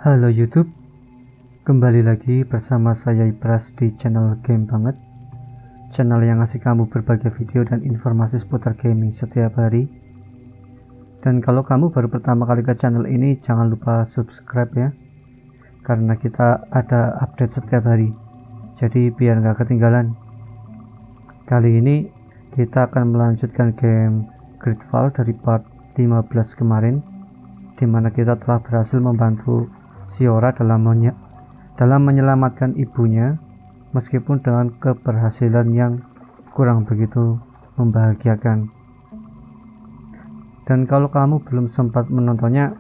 Halo YouTube, kembali lagi bersama saya Ibras di channel Game Banget, channel yang ngasih kamu berbagai video dan informasi seputar gaming setiap hari. Dan kalau kamu baru pertama kali ke channel ini, jangan lupa subscribe ya, karena kita ada update setiap hari, jadi biar nggak ketinggalan. Kali ini kita akan melanjutkan game GreedFall dari part 15 kemarin, dimana kita telah berhasil membantu Siora dalam menyelamatkan ibunya, meskipun dengan keberhasilan yang kurang begitu membahagiakan. Dan kalau kamu belum sempat menontonnya,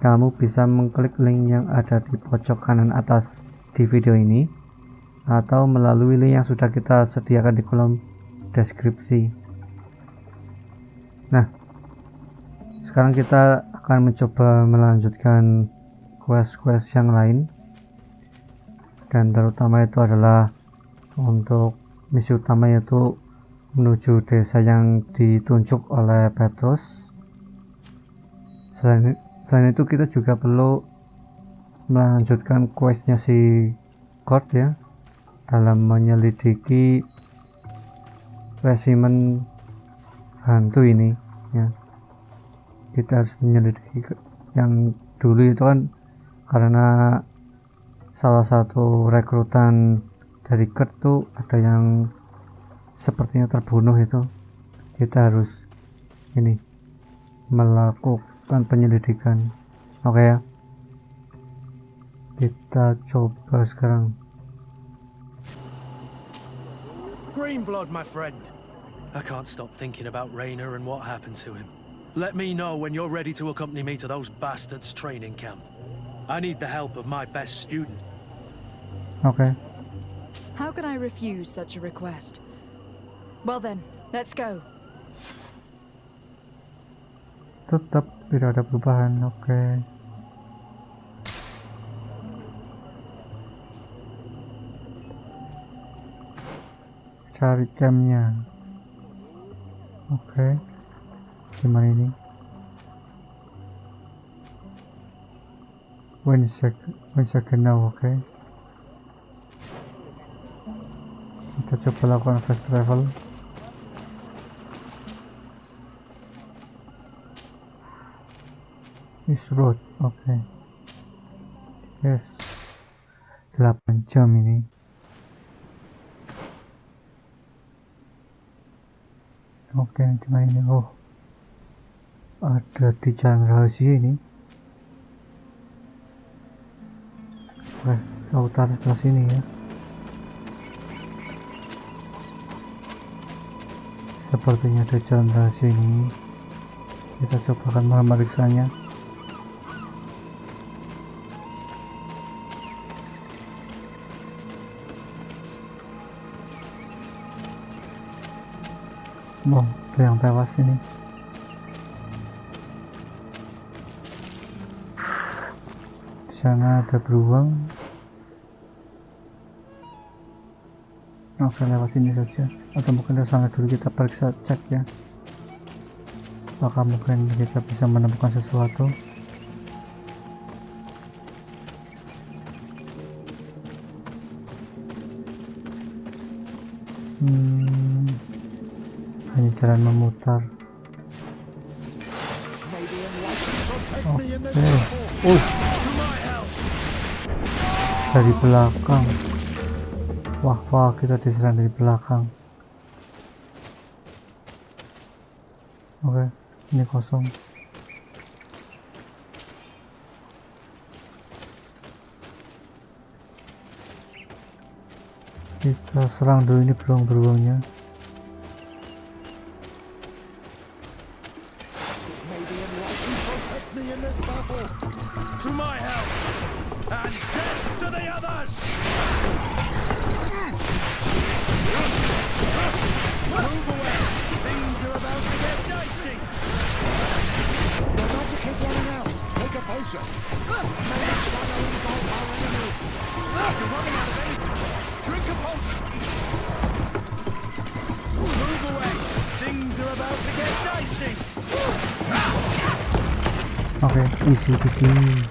kamu bisa mengklik link yang ada di pojok kanan atas di video ini, atau melalui link yang sudah kita sediakan di kolom deskripsi. Nah, sekarang kita akan mencoba melanjutkan quest-quest yang lain, dan terutama itu adalah untuk misi utama, yaitu menuju desa yang ditunjuk oleh Petrus. Selain itu kita juga perlu melanjutkan questnya si Ghost ya, dalam menyelidiki resimen hantu ini ya. Kita harus menyelidiki yang dulu itu kan, karena salah satu rekrutan dari Ghost tuh ada yang sepertinya terbunuh. Itu kita harus melakukan penyelidikan. Oke ya, kita coba sekarang. Green blood, my friend. I can't stop thinking about Rainer and what happened to him. Let me know when you're ready to accompany me to those bastards' training camp. I need the help of my best student. Okay. How can I refuse such a request? Well then, let's go. Tetap tidak ada perubahan. Oke. Cari campnya. Oke. Gimana ini? One second now. Oke. Kita coba lakukan fast travel. This road. Oke. Yes. 8 jam ini. Oke, gimana ini? Oh, ada di jalan rahasia ini. Oke, kita utara sebelah sini ya. Sepertinya ada jalan rahasia ini. Kita coba akan memeriksanya. Oh, ada yang tewas ini. Di sana ada beruang. Oke, lewat sini saja, atau mungkin ke sana dulu, kita periksa, cek ya, apakah mungkin kita bisa menemukan sesuatu. Hanya jalan memutar. Oke. Dari belakang. Wah, kita diserang dari belakang. Oke, ini kosong. Kita serang dulu ini beruang-beruangnya. To my help, and death to the others! Move away! Things are about to get dicey! The magic is running out. Take a potion. May the shadow engulf our enemies. You're running out of energy! Drink a potion! Move away! Things are about to get dicey! Oke, isi di sini.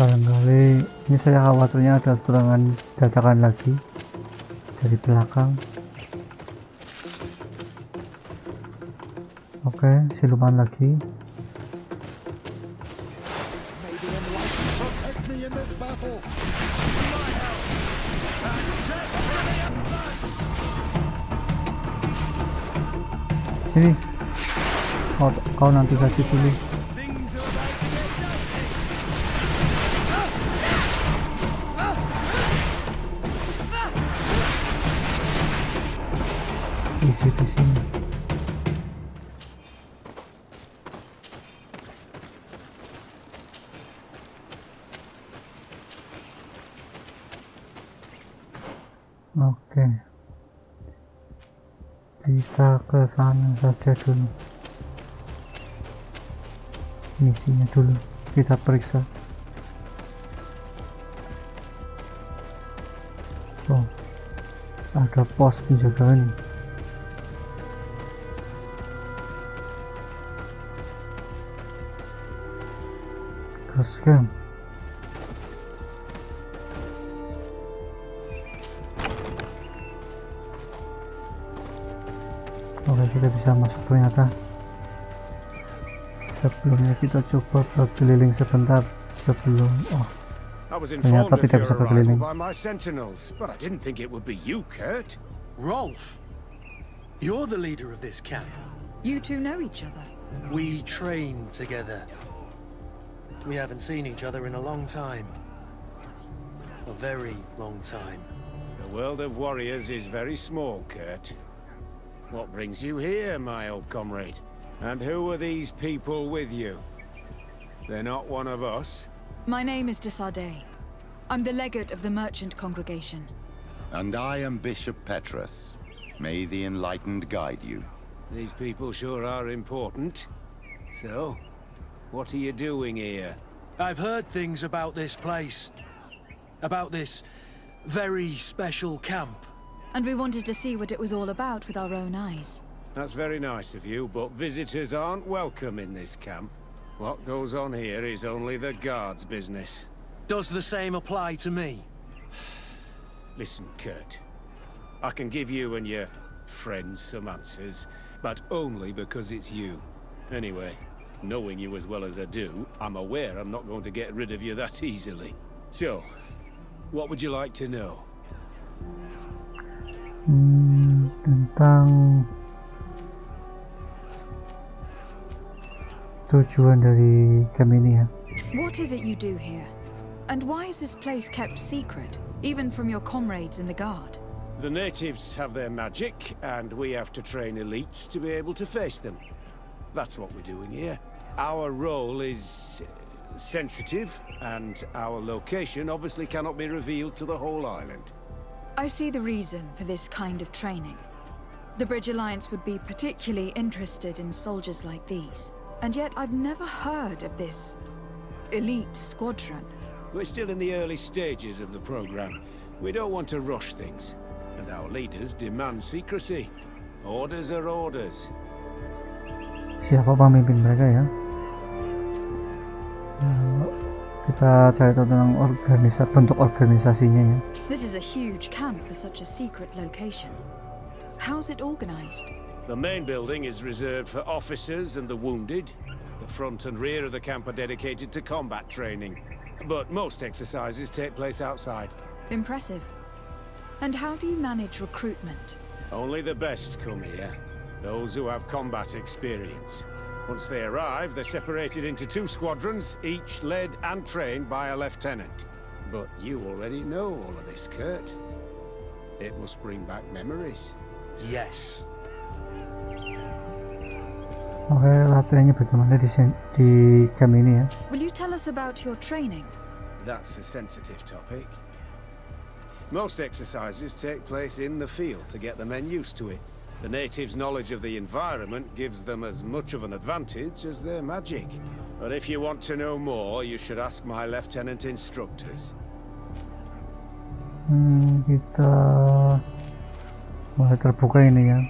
Barangkali ini saya khawatirnya ada serangan dadakan lagi dari belakang. Oke, siluman lagi. Maybe enlightened protect me in this battle. Ini kau nanti saja dulu. Isi di sini. Oke, kita ke sana saja dulu. Misinya dulu kita periksa. Oh, ada pos penjagaan. Ghost Regimen. Oke, kita bisa masuk ternyata. Sebelumnya kita coba berkeliling sebentar sebelum ternyata tidak bisa berkeliling. by my sentinels, but I didn't think it would be you, Kurt. Rolf, you're the leader of this camp. You two know each other. We train together. We haven't seen each other in a long time. A very long time. The world of warriors is very small, Kurt. What brings you here, my old comrade? And who are these people with you? They're not one of us? My name is Desade. I'm the legate of the merchant congregation. And I am Bishop Petrus. May the enlightened guide you. These people sure are important. So, what are you doing here? I've heard things about this place. About this very special camp. And we wanted to see what it was all about with our own eyes. That's very nice of you, but visitors aren't welcome in this camp. What goes on here is only the guards' business. Does the same apply to me? Listen, Kurt. I can give you and your friends some answers, but only because it's you. Anyway, knowing you as well as I do, I'm aware I'm not going to get rid of you that easily. So, what would you like to know? Tentang tujuan dari camp ini ya. What is it you do here? And why is this place kept secret, even from your comrades in the guard? The natives have their magic, and we have to train elites to be able to face them. That's what we're doing here. Our role is sensitive, and our location obviously cannot be revealed to the whole island. I see the reason for this kind of training. The Bridge Alliance would be particularly interested in soldiers like these. And yet I've never heard of this elite squadron. We're still in the early stages of the program. We don't want to rush things. And our leaders demand secrecy. Orders are orders. Siapa pemimpin mereka ya? Kita cari tahu tentang bentuk organisasinya ya. This is a huge camp for such a secret location. How's it organized? The main building is reserved for officers and the wounded. The front and rear of the camp are dedicated to combat training. But most exercises take place outside. Impressive. And how do you manage recruitment? Only the best come here. Those who have combat experience. Once they arrive, they're separated into 2 squadrons, each led and trained by a lieutenant. But you already know all of this, Kurt. It must bring back memories. Yes. Oke, latihannya bagaimana di camp ini ya? Will you tell us about your training? That's a sensitive topic. Most exercises take place in the field to get the men used to it. The natives' knowledge of the environment gives them as much of an advantage as their magic. But if you want to know more, you should ask my lieutenant instructors. Kita mulai terbuka ini ya,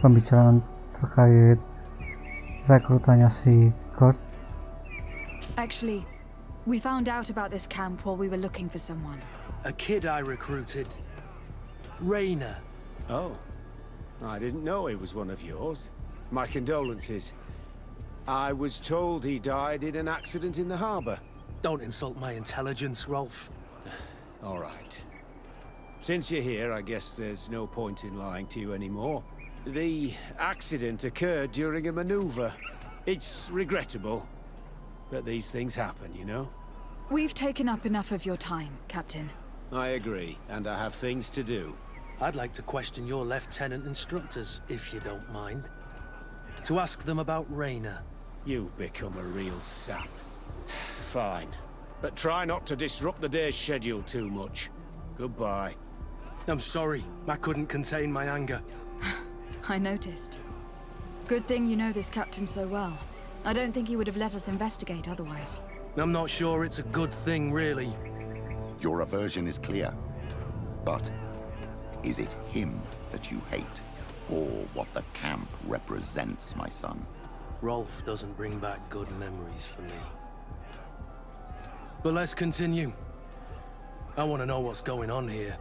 pembicaraan terkait rekrutannya si Kurt. Actually, We found out about this camp while we were looking for someone. A kid I recruited. Rainer. Oh. I didn't know he was one of yours. My condolences. I was told he died in an accident in the harbor. Don't insult my intelligence, Rolf. All right. Since you're here, I guess there's no point in lying to you anymore. The accident occurred during a maneuver. It's regrettable, but these things happen, you know? We've taken up enough of your time, Captain. I agree, and I have things to do. I'd like to question your lieutenant instructors, if you don't mind. To ask them about Rainer. You've become a real sap. Fine. But try not to disrupt the day's schedule too much. Goodbye. I'm sorry. I couldn't contain my anger. I noticed. Good thing you know this captain so well. I don't think he would have let us investigate otherwise. I'm not sure it's a good thing, really. Your aversion is clear. But is it him that you hate? Or what the camp represents, my son? Rolf doesn't bring back good memories for me. But let's continue. I want to know what's going on here.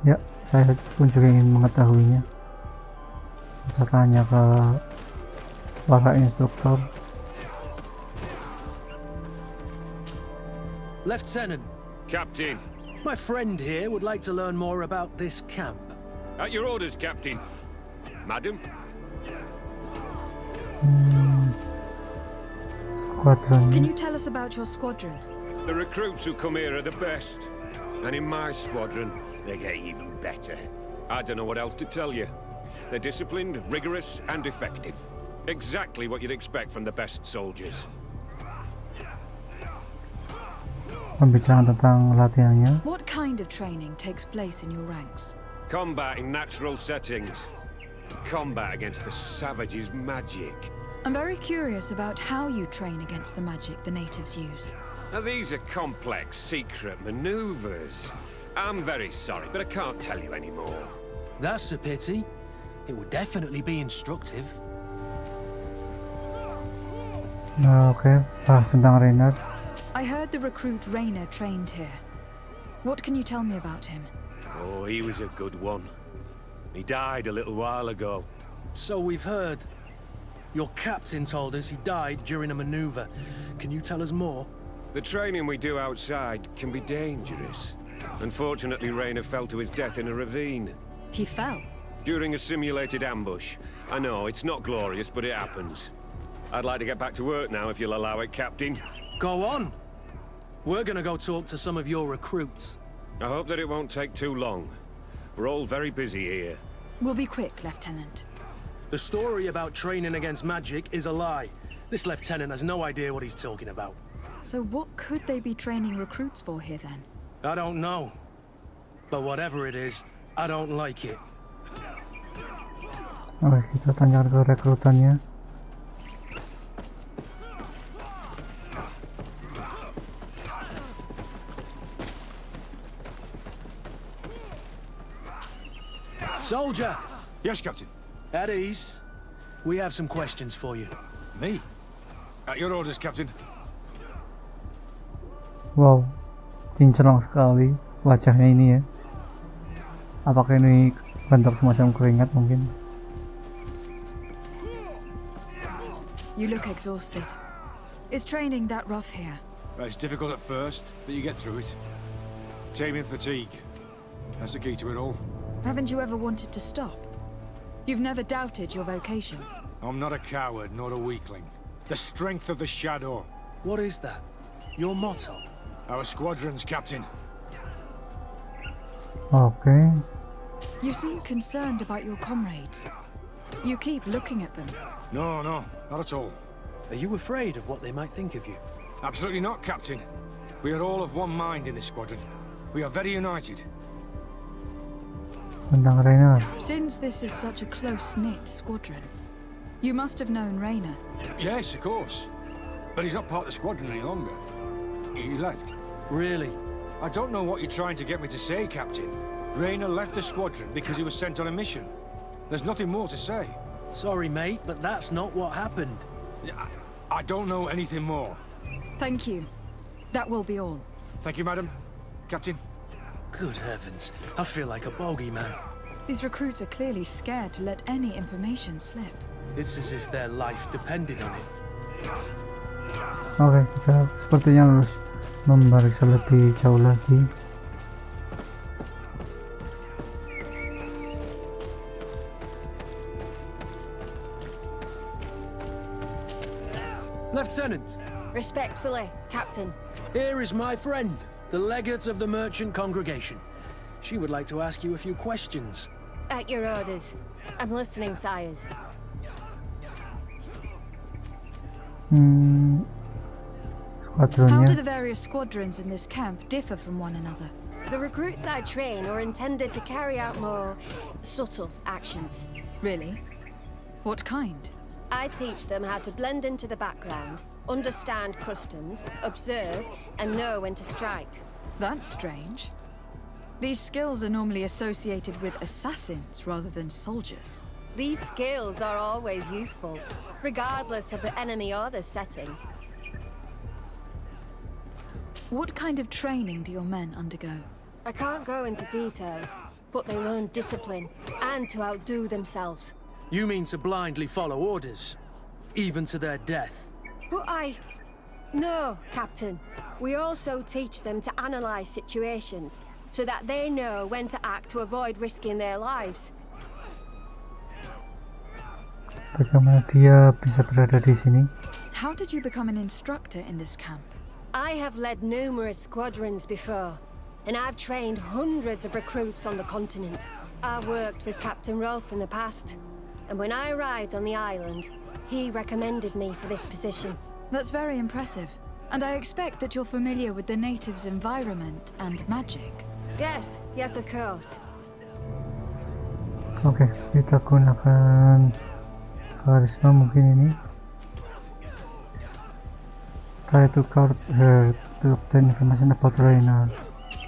Ya, saya pun juga ingin mengetahuinya. Kita tanya ke para instruktur. Lieutenant. Captain. My friend here would like to learn more about this camp. At your orders, Captain. Madam? Squadron. Can you tell us about your squadron? The recruits who come here are the best. And in my squadron, they get even better. I don't know what else to tell you. They're disciplined, rigorous, and effective. Exactly what you'd expect from the best soldiers. Pembicaraan tentang latihannya. What kind of training takes place in your ranks? Combat in natural settings. Combat against the savages' magic. I'm very curious about how you train against the magic the natives use. Now, these are complex, secret maneuvers. I'm very sorry, but I can't tell you anymore. That's a pity. It would definitely be instructive. Oke, bahas tentang Rainer. I heard the recruit Rainer trained here. What can you tell me about him? Oh, he was a good one. He died a little while ago. So we've heard. Your captain told us he died during a maneuver. Can you tell us more? The training we do outside can be dangerous. Unfortunately, Rainer fell to his death in a ravine. He fell. During a simulated ambush. I know, it's not glorious, but it happens. I'd like to get back to work now, if you'll allow it, Captain. Go on. We're gonna go talk to some of your recruits. I hope that it won't take too long. We're all very busy here. We'll be quick, Lieutenant. The story about training against magic is a lie. This lieutenant has no idea what he's talking about. So what could they be training recruits for here then? I don't know. But whatever it is, I don't like it. Oke, kita tanyakan ke rekrutannya. Soldier! Yes, Captain. At ease. We have some questions for you. Me? At your orders, Captain. Wow, kinclong sekali wajahnya ini ya. Apakah ini bentuk semacam keringat mungkin? You look exhausted. Is training that rough here? It's difficult at first, but you get through it. Taming fatigue. That's the key to it all. Haven't you ever wanted to stop? You've never doubted your vocation. I'm not a coward, nor a weakling. The strength of the shadow. What is that? Your motto? Our squadron's captain. Oke. You seem concerned about your comrades. You keep looking at them. No, not at all. Are you afraid of what they might think of you? Absolutely not, Captain. We are all of one mind in this squadron. We are very united. Tentang Rainer. Since this is such a close-knit squadron, you must have known Rainer. Yes, of course. But he's not part of the squadron any longer. He left. Really? I don't know what you're trying to get me to say, Captain. Rainer left the squadron because he was sent on a mission. There's nothing more to say. Sorry, mate, but that's not what happened. I don't know anything more. Thank you. That will be all. Thank you, madam. Captain. Good heavens, I feel like a bogeyman. These recruits are clearly scared to let any information slip. It's as if their life depended on it. Oke, kita sepertinya harus memeriksa lebih jauh lagi. Lieutenant, Respectfully, Captain. here is my friend, the legate of the merchant congregation. She would like to ask you a few questions. At your orders. I'm listening, sires. How do Squadronnya. the various squadrons in this camp differ from one another? The recruits I train are intended to carry out more subtle actions. Really? What kind? I teach them how to blend into the background, understand customs, observe, and know when to strike. That's strange. These skills are normally associated with assassins rather than soldiers. These skills are always useful, regardless of the enemy or the setting. What kind of training do your men undergo? I can't go into details, but they learn discipline and to outdo themselves. You mean to blindly follow orders, even to their death? But No, Captain. We also teach them to analyze situations, so that they know when to act to avoid risking their lives. Bagaimana dia bisa berada di sini? How did you become an instructor in this camp? I have led numerous squadrons before, and I've trained hundreds of recruits on the continent. I worked with Captain Rolfe in the past, and when I arrived on the island, he recommended me for this position. That's very impressive. And I expect that you're familiar with the natives' environment and magic. Yes, of course. Oke, kita gunakan karisma mungkin ini. Try to court her to obtain information about Reina.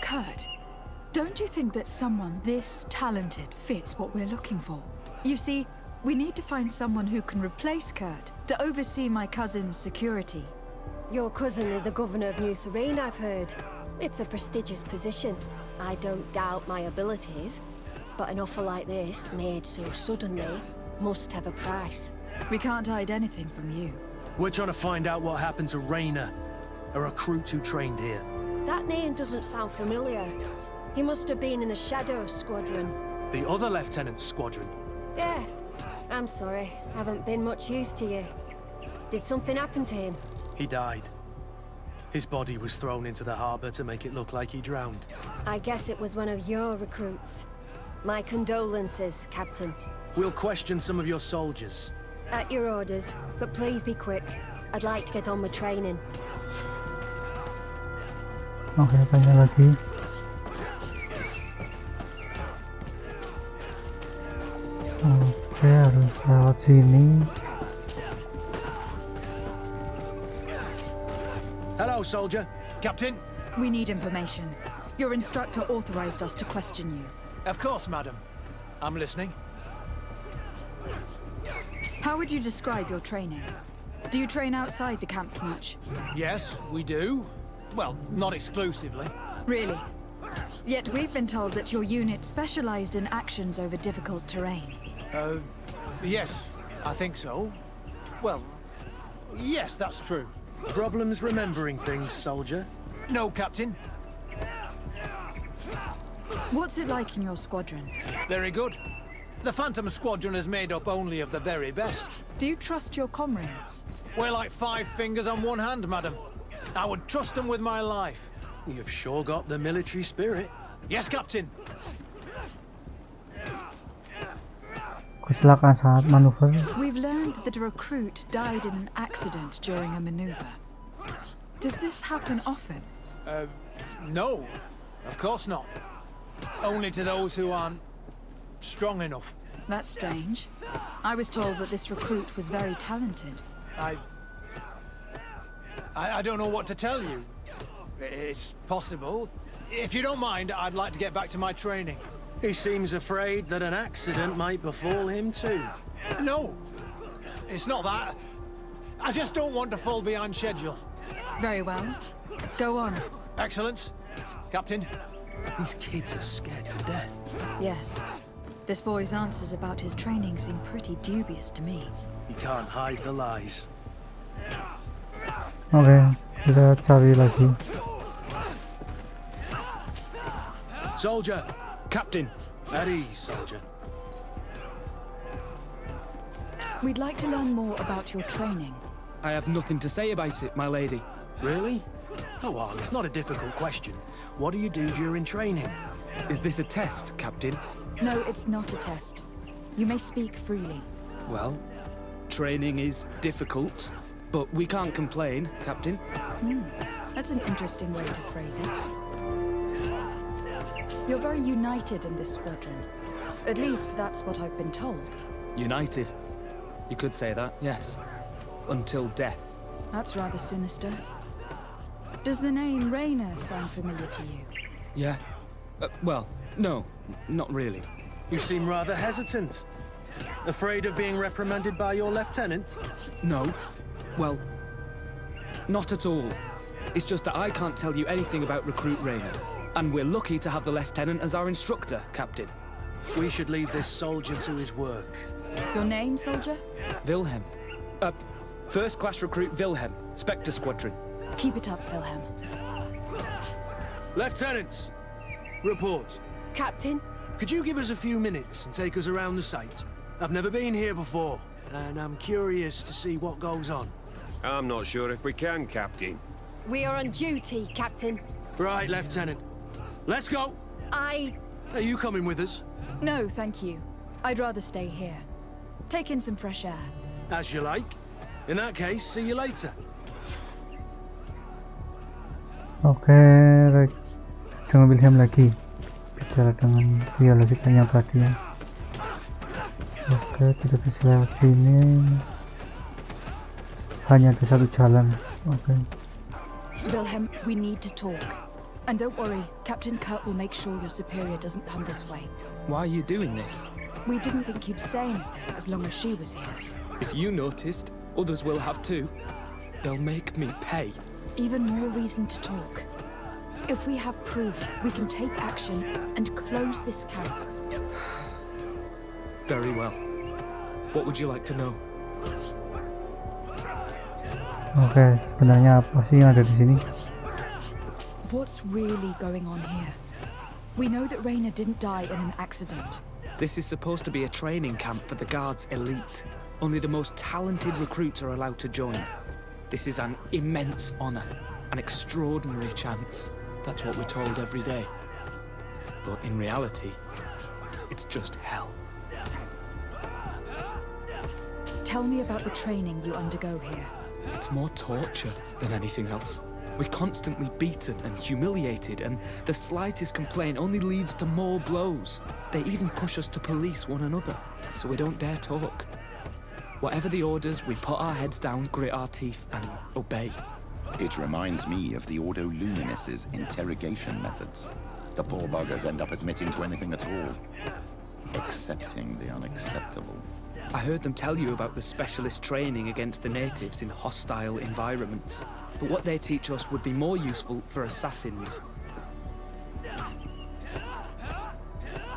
Kurt, don't you think that someone this talented fits what we're looking for? You see, we need to find someone who can replace Kurt to oversee my cousin's security. Your cousin is the governor of New Serene, I've heard. It's a prestigious position. I don't doubt my abilities, but an offer like this, made so suddenly, must have a price. We can't hide anything from you. We're trying to find out what happened to Rainer, a recruit who trained here. That name doesn't sound familiar. He must have been in the Shadow Squadron. The other lieutenant's squadron. Yes. I'm sorry, haven't been much use to you. Did something happen to him? He died. His body was thrown into the harbor to make it look like he drowned. I guess it was one of your recruits. My condolences, Captain. We'll question some of your soldiers. At your orders, but please be quick. I'd like to get on with training. Oke, tanya lagi. Oke, harus lewat sini. Hello, soldier. Captain? We need information. Your instructor authorized us to question you. Of course, madam. I'm listening. How would you describe your training? Do you train outside the camp much? Yes, we do. Well, not exclusively. Really? Yet we've been told that your unit specialized in actions over difficult terrain. Yes, I think so. Well, yes, that's true. Problems remembering things, soldier? No, Captain. What's it like in your squadron? Very good. The Phantom Squadron is made up only of the very best. Do you trust your comrades? We're like 5 fingers on one hand, madam. I would trust them with my life. You've sure got the military spirit. Yes, Captain. Kecelakaan saat manuver. We've learned that a recruit died in an accident during a maneuver. Does this happen often? No. Of course not. Only to those who aren't strong enough. That's strange. I was told that this recruit was very talented. I don't know what to tell you. It's possible. If you don't mind, I'd like to get back to my training. He seems afraid that an accident might befall him too. No, it's not that. I just don't want to fall behind schedule. Very well. Go on. Excellence. Captain. These kids are scared to death. Yes. This boy's answers about his training seem pretty dubious to me. You can't hide the lies. Oke, kita cari lagi. Soldier! Captain! At ease, soldier. We'd like to learn more about your training. I have nothing to say about it, my lady. Really? Go on, it's not a difficult question. What do you do during training? Is this a test, Captain? No, it's not a test. You may speak freely. Well, training is difficult, but we can't complain, Captain. That's an interesting way to phrase it. You're very united in this squadron. At least that's what I've been told. United. You could say that, yes. Until death. That's rather sinister. Does the name Rainer sound familiar to you? Yeah. Well, no, not really. You seem rather hesitant. Afraid of being reprimanded by your lieutenant? No. Well, not at all. It's just that I can't tell you anything about Recruit Rainer. And we're lucky to have the lieutenant as our instructor, Captain. We should leave this soldier to his work. Your name, soldier? Wilhelm. First class recruit Wilhelm, Spectre Squadron. Keep it up, Wilhelm. Lieutenants, report. Captain? Could you give us a few minutes and take us around the site? I've never been here before, and I'm curious to see what goes on. I'm not sure if we can, Captain. We are on duty, Captain. Right, Lieutenant. Let's go! Are you coming with us? No, thank you. I'd rather stay here. Take in some fresh air. As you like. In that case, see you later. Oke, dengan Wilhelm lagi. Bicara dengan dia lagi, tanya perhatian. Oke, kita bisa lewat sini. Hanya ada satu jalan. Oke. Wilhelm, we need to talk. And don't worry, Captain Kurt will make sure your superior doesn't come this way. Why are you doing this? We didn't think you'd say anything as long as she was here. If you noticed, others will have too. They'll make me pay. Even more reason to talk. If we have proof, we can take action and close this camp. Very well. What would you like to know? Oke, sebenarnya apa sih yang ada di sini? What's really going on here? We know that Rainer didn't die in an accident. This is supposed to be a training camp for the Guard's elite. Only the most talented recruits are allowed to join. This is an immense honor, an extraordinary chance. That's what we're told every day. But in reality, it's just hell. Tell me about the training you undergo here. It's more torture than anything else. We're constantly beaten and humiliated, and the slightest complaint only leads to more blows. They even push us to police one another, so we don't dare talk. Whatever the orders, we put our heads down, grit our teeth, and obey. It reminds me of the Ordo Luminis' interrogation methods. The poor buggers end up admitting to anything at all, accepting the unacceptable. I heard them tell you about the specialist training against the natives in hostile environments. But what they teach us would be more useful for assassins.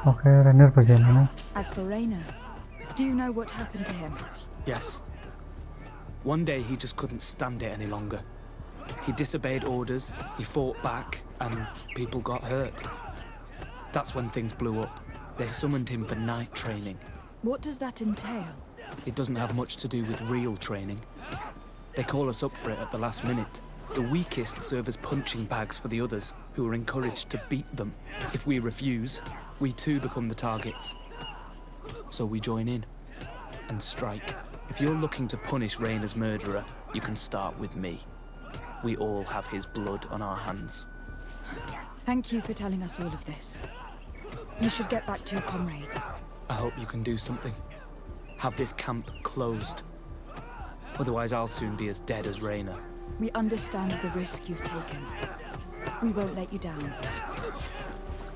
Oke, Rainer bagaimana? As for Rainer, do you know what happened to him? Yes. One day he just couldn't stand it any longer. He disobeyed orders, he fought back, and people got hurt. That's when things blew up. They summoned him for night training. What does that entail? It doesn't have much to do with real training. They call us up for it at the last minute. The weakest serve as punching bags for the others, who are encouraged to beat them. If we refuse, we too become the targets. So we join in and strike. If you're looking to punish Rainer's murderer, you can start with me. We all have his blood on our hands. Thank you for telling us all of this. You should get back to your comrades. I hope you can do something. Have this camp closed. Otherwise I'll soon be as dead as Rainer. We understand the risk you've taken. We won't let you down.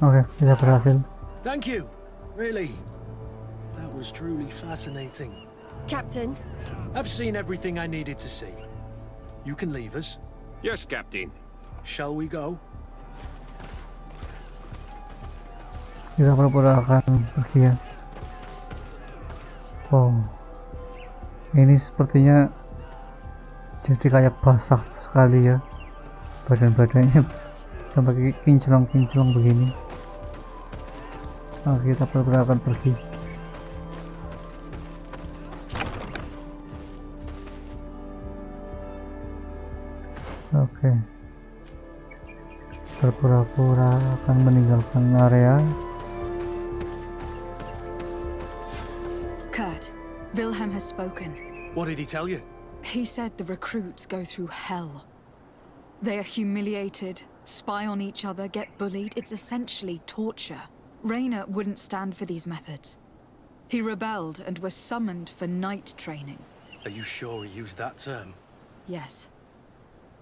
Oke, bisa berhasil. Thank you. Really. That was truly fascinating. Captain? I've seen everything I needed to see. You can leave us. Yes, Captain. Shall we go? Kita pura-pura akan pergi ya. Wow, ini sepertinya jadi kayak basah sekali ya, badan-badannya sampai kinclong-kinclong begini. Nah, kita pura-pura akan pergi. Oke, berpura-pura akan meninggalkan area. Kurt, Wilhelm has spoken. What did he tell you? He said the recruits go through hell. They are humiliated, spy on each other, get bullied. It's essentially torture. Rainer wouldn't stand for these methods. He rebelled and was summoned for night training. Are you sure he used that term? Yes.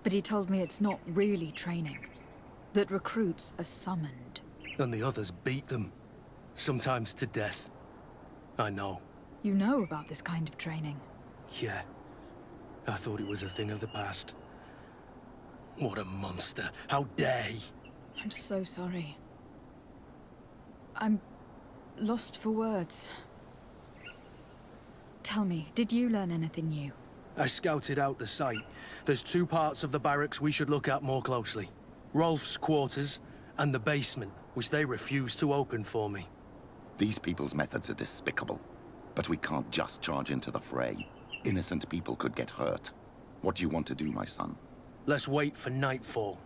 But he told me it's not really training. That recruits are summoned. And the others beat them. Sometimes to death. I know. You know about this kind of training? Yeah. I thought it was a thing of the past. What a monster. How dare he? I'm so sorry. I'm lost for words. Tell me, did you learn anything new? I scouted out the site. There's 2 parts of the barracks we should look at more closely. Rolf's quarters and the basement, which they refused to open for me. These people's methods are despicable. But we can't just charge into the fray. Innocent people could get hurt. What do you want to do, my son? Let's wait for nightfall.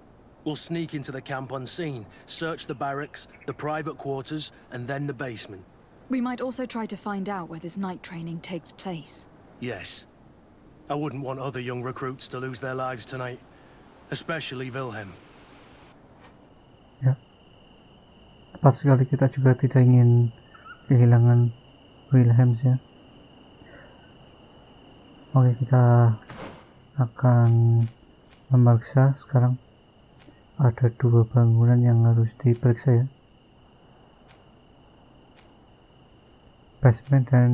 We'll sneak into the camp unseen, search the barracks, the private quarters, and then the basement. We might also try to find out where this night training takes place. Yes. I wouldn't want other young recruits to lose their lives tonight. Especially Wilhelm. Ya, tepat sekali, kita juga tidak ingin kehilangan Wilhelm ya. Oke, kita akan memeriksa sekarang. Ada 2 bangunan yang harus diperiksa ya. Basement dan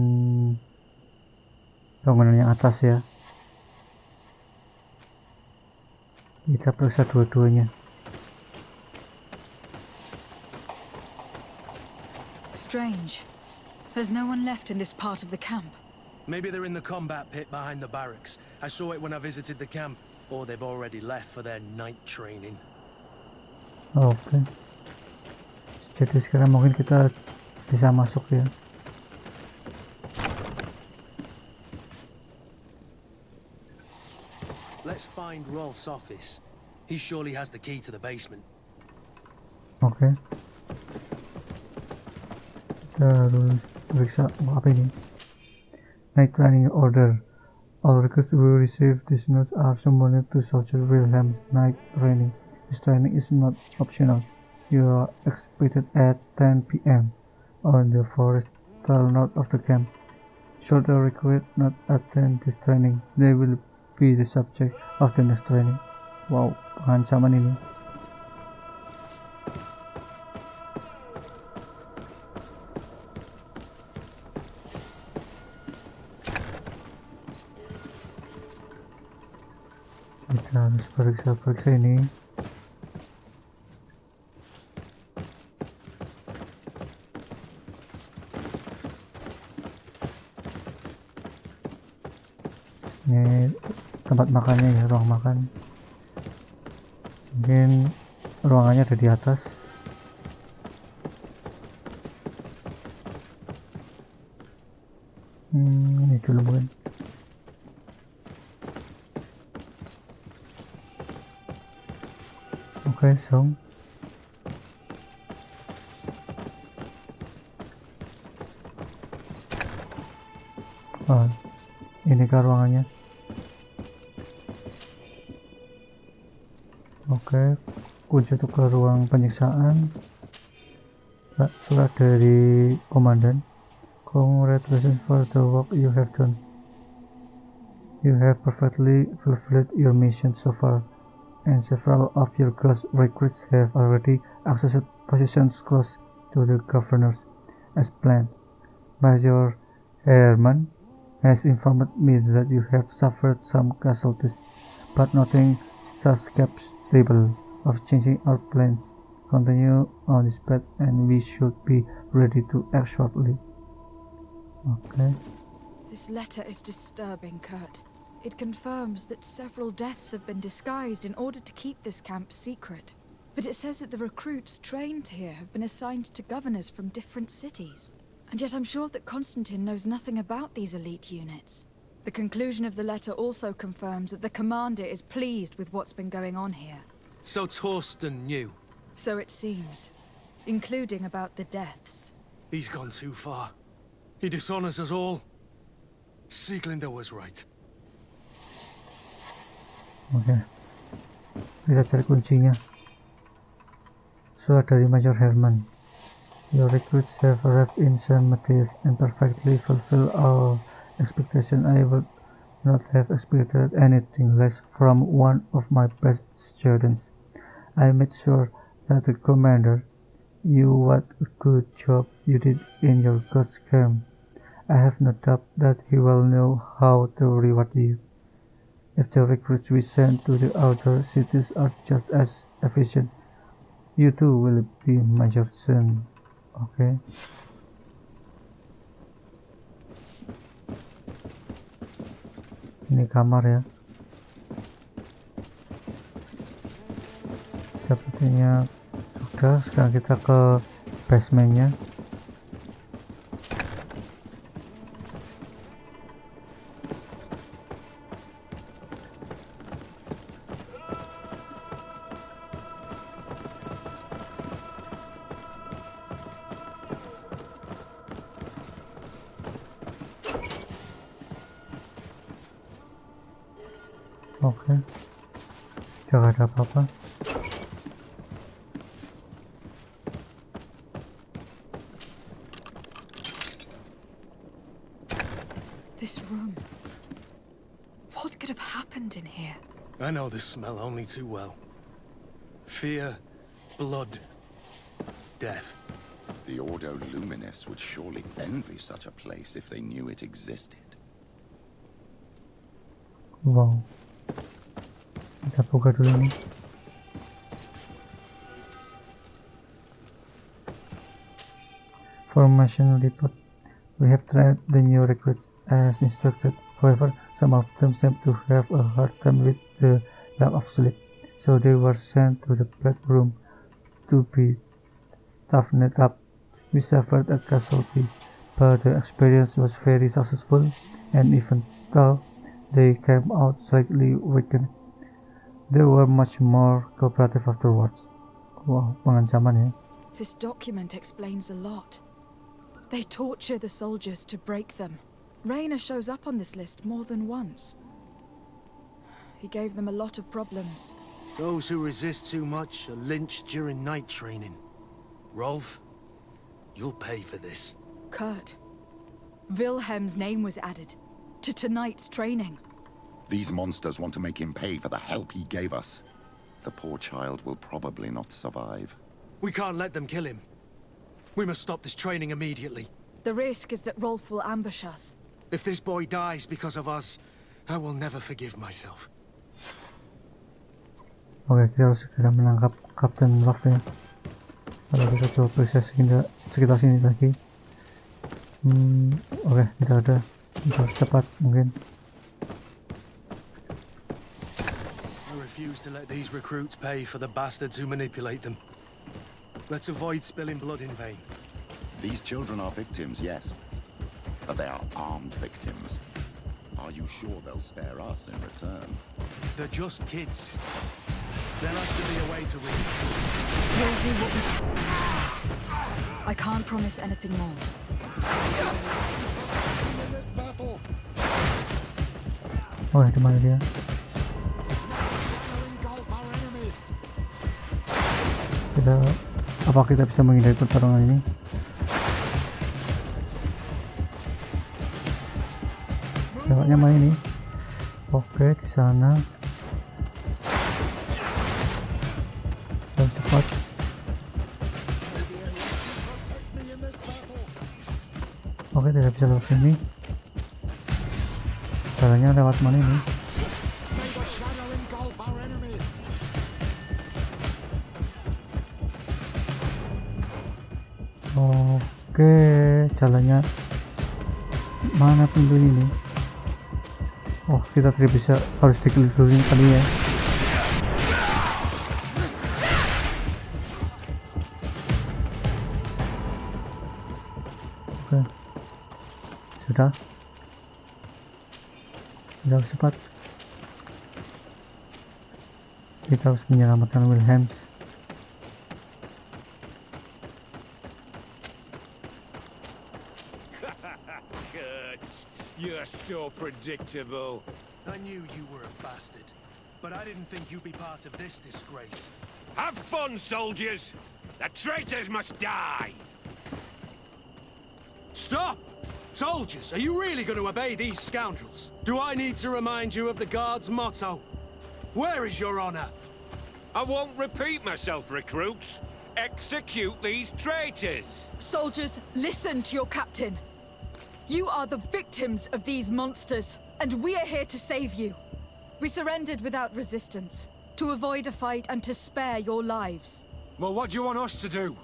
bangunan yang atas ya. Kita periksa dua-duanya. Strange. There's no one left in this part of the camp. Maybe they're in the combat pit behind the barracks. I saw it when I visited the camp. Or they've already left for their night training. Oke. Jadi sekarang mungkin kita bisa masuk ya. Let's find Rolf's office. He surely has the key to the basement. Oke. Kita harus periksa apa ini. Night training order. All recruits who receive this note are summoned to Soldier Wilhelm's night training. This training is not optional. You are expected at 10 p.m. on the forestal north of the camp. Should the recruit not attend this training, they will be the subject of the next training. Wow, pengancaman ini. Kita harus periksa-periksa ini. Ini tempat makannya ya, ruang makan. Mungkin ruangannya ada di atas. Ini dulu mungkin. Oke, song. Oh, ini ke ruangannya. Oke, kunci untuk ke ruang penyiksaan. Surat dari komandan. Congratulations for the work you have done. You have perfectly fulfilled your mission so far, and several of your ghost recruits have already accessed positions close to the governors as planned. Major Herman has informed me that you have suffered some casualties, but nothing suspectable. of changing our plans. Continue on this path and we should be ready to act shortly. Okay. This letter is disturbing, Kurt. It confirms that several deaths have been disguised in order to keep this camp secret. But it says that the recruits trained here have been assigned to governors from different cities. And yet I'm sure that Constantine knows nothing about these elite units. The conclusion of the letter also confirms that the commander is pleased with what's been going on here. So Torsten knew. So it seems, including about the deaths. He's gone too far. He dishonors us all. Sieglinder was right. Oke, kita cari kuncinya. Surat dari Major Herman. Your recruits have arrived in St. Matthias and perfectly fulfill our expectation. I would not have expected anything less from one of my best students. I made sure that the commander knew what a good job you did in your ghost camp. I have no doubt that he will know how to reward you. If the recruits we send to the outer cities are just as efficient, you too will be Major soon. Okay. Ini kamar ya. Sepertinya sudah. Sekarang kita ke basementnya. Oke, gak ada apa-apa. This room. What could have happened in here? I know this smell only too well. Fear, blood, death. The Ordo Luminis would surely envy such a place if they knew it existed. Wow. Kita buka dulu nih. Formation report. We have trained the new recruits as instructed. However, some of them seem to have a hard time with the lack of sleep, so they were sent to the Black Room to be toughened up. We suffered a casualty, but the experience was very successful, and even though they came out slightly weakened, they were much more cooperative afterwards. Wow, pengancaman ya. This document explains a lot. They torture the soldiers to break them. Rainer shows up on this list more than once. He gave them a lot of problems. Those who resist too much are lynched during night training. Rolf, you'll pay for this. Kurt, Wilhelm's name was added to tonight's training. These monsters want to make him pay for the help he gave us. The poor child will probably not survive. We can't let them kill him. We must stop this training immediately. The risk is that Rolf will ambush us. If this boy dies because of us, I will never forgive myself. Oke, kita harus segera menangkap Kapten Rolf ya. Kalau kita coba periksa sekitar sini lagi. Oke, tidak ada. Kita harus cepat mungkin. I refuse to let these recruits pay for the bastards who manipulate them. Let's avoid spilling blood in vain. These children are victims, yes, but they are armed victims. Are you sure they'll spare us in return? They're just kids. There has to be a way to reach them. We'll do what we can. I can't promise anything more. Oh, di mana dia? Apa kita bisa menghindari pertarungan ini? Lewatnya mana ini? Oke, di sana. Dan cepat. Oke, tidak bisa lewat sini. Caranya lewat mana ini? Oke, jalannya mana pintu ini? Oh, kita tidak bisa, harus dikelilingi kali ya. Oke, sudah cepat. Kita harus menyelamatkan Wilhelm. You're so predictable. I knew you were a bastard, but I didn't think you'd be part of this disgrace. Have fun, soldiers! The traitors must die! Stop! Soldiers, are you really going to obey these scoundrels? Do I need to remind you of the Guard's motto? Where is your honor? I won't repeat myself, recruits. Execute these traitors! Soldiers, listen to your captain. You are the victims of these monsters, and we are here to save you. We surrendered without resistance, to avoid a fight and to spare your lives. Well, what do you want us to do?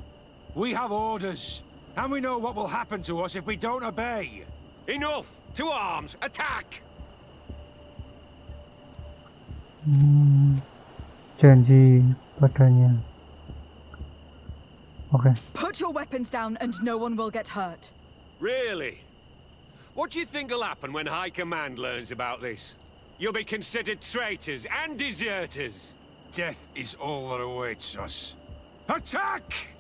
We have orders, and we know what will happen to us if we don't obey. Enough! To arms! Attack! Janji padanya. Okay. Put your weapons down and no one will get hurt. Really? What do you think will happen when High Command learns about this? You'll be considered traitors and deserters. Death is all that awaits us. Attack!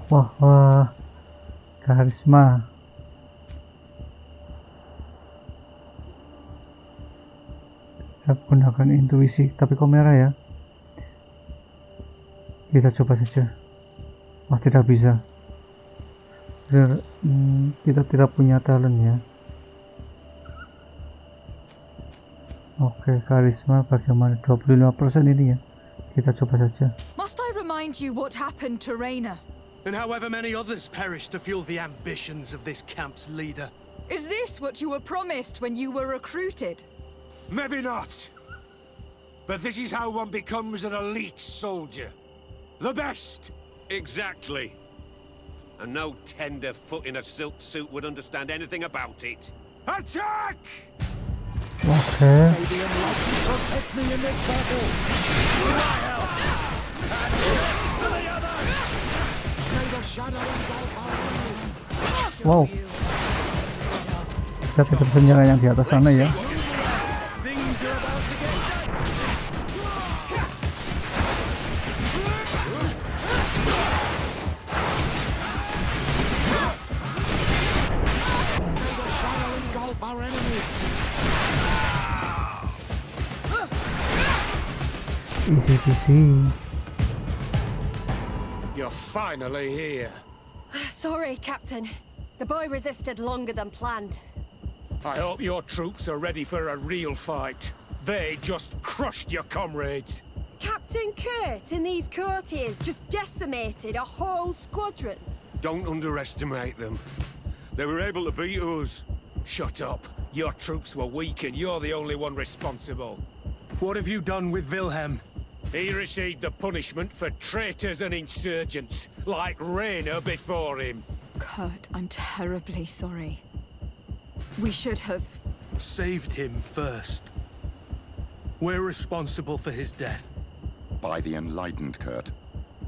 Wah, karisma. Kita gunakan intuisi, tapi kok merah ya? Kita coba saja. Wah, tidak bisa. Kita tidak punya talent ya. Oke, karisma bagaimana? 25% ini ya. Kita coba saja. Must I remind you what happened to Raina? And however many others perished to fuel the ambitions of this camp's leader. Is this what you were promised when you were recruited? Maybe not. But this is how one becomes an elite soldier. The best! Exactly. And no tenderfoot in a silk suit would understand anything about it. Attack! Oke. Protect me in this battle. To my help. And to the others. May the shadow engulf our enemies. Wow. Kita tidak bisa menyerang yang di atas sana ya. Things are about to get our enemies. Easy peasy. You're finally here. Sorry, Captain. The boy resisted longer than planned. I hope your troops are ready for a real fight. They just crushed your comrades. Captain Kurt and these courtiers just decimated a whole squadron. Don't underestimate them. They were able to beat us. Shut up. Your troops were weak and you're the only one responsible. What have you done with Wilhelm? He received the punishment for traitors and insurgents, like Raina before him. Kurt, I'm terribly sorry. We should have... Saved him first. We're responsible for his death. By the enlightened, Kurt.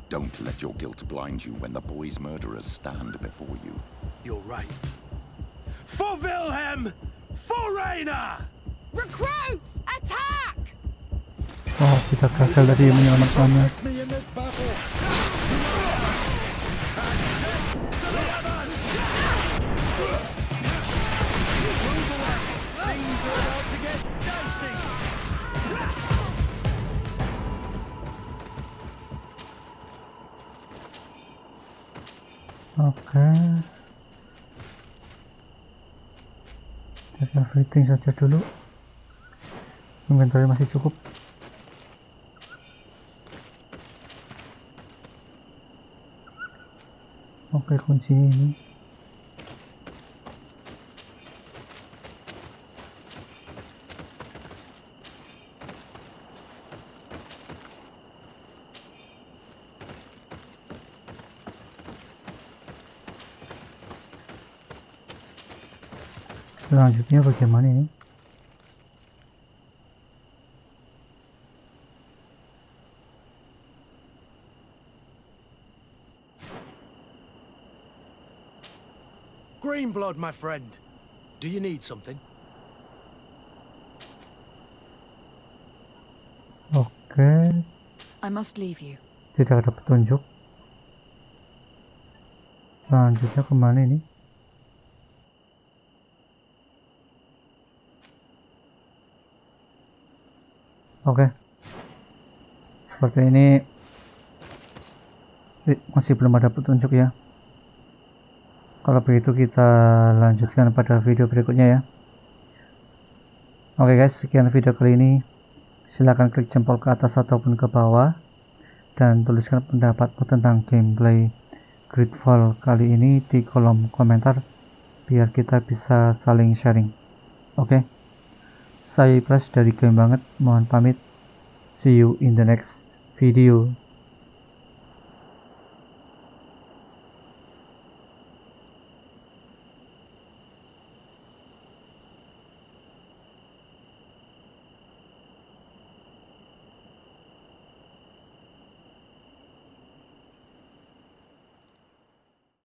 Don't let your guilt blind you when the boy's murderers stand before you. You're right. For Wilhelm! For Raina! Recruits! Attack! Oh, kita gagal tadi menyelamatkannya. Oke. Take everything saja dulu. Inventory masih cukup. Oke, kuncinya ini. Selanjutnya bagaimana ini? Green blood, my friend. Do you need something? Oke, I must leave you. tidak ada petunjuk. Selanjutnya kemana ini? Oke, seperti ini masih belum ada petunjuk ya. Kalau begitu kita lanjutkan pada video berikutnya ya. Oke guys, sekian video kali ini. Silahkan klik jempol ke atas ataupun ke bawah dan tuliskan pendapatmu tentang gameplay GreedFall kali ini di kolom komentar biar kita bisa saling sharing. Oke, saya Ibras dari Game Banget, mohon pamit. See you in the next video.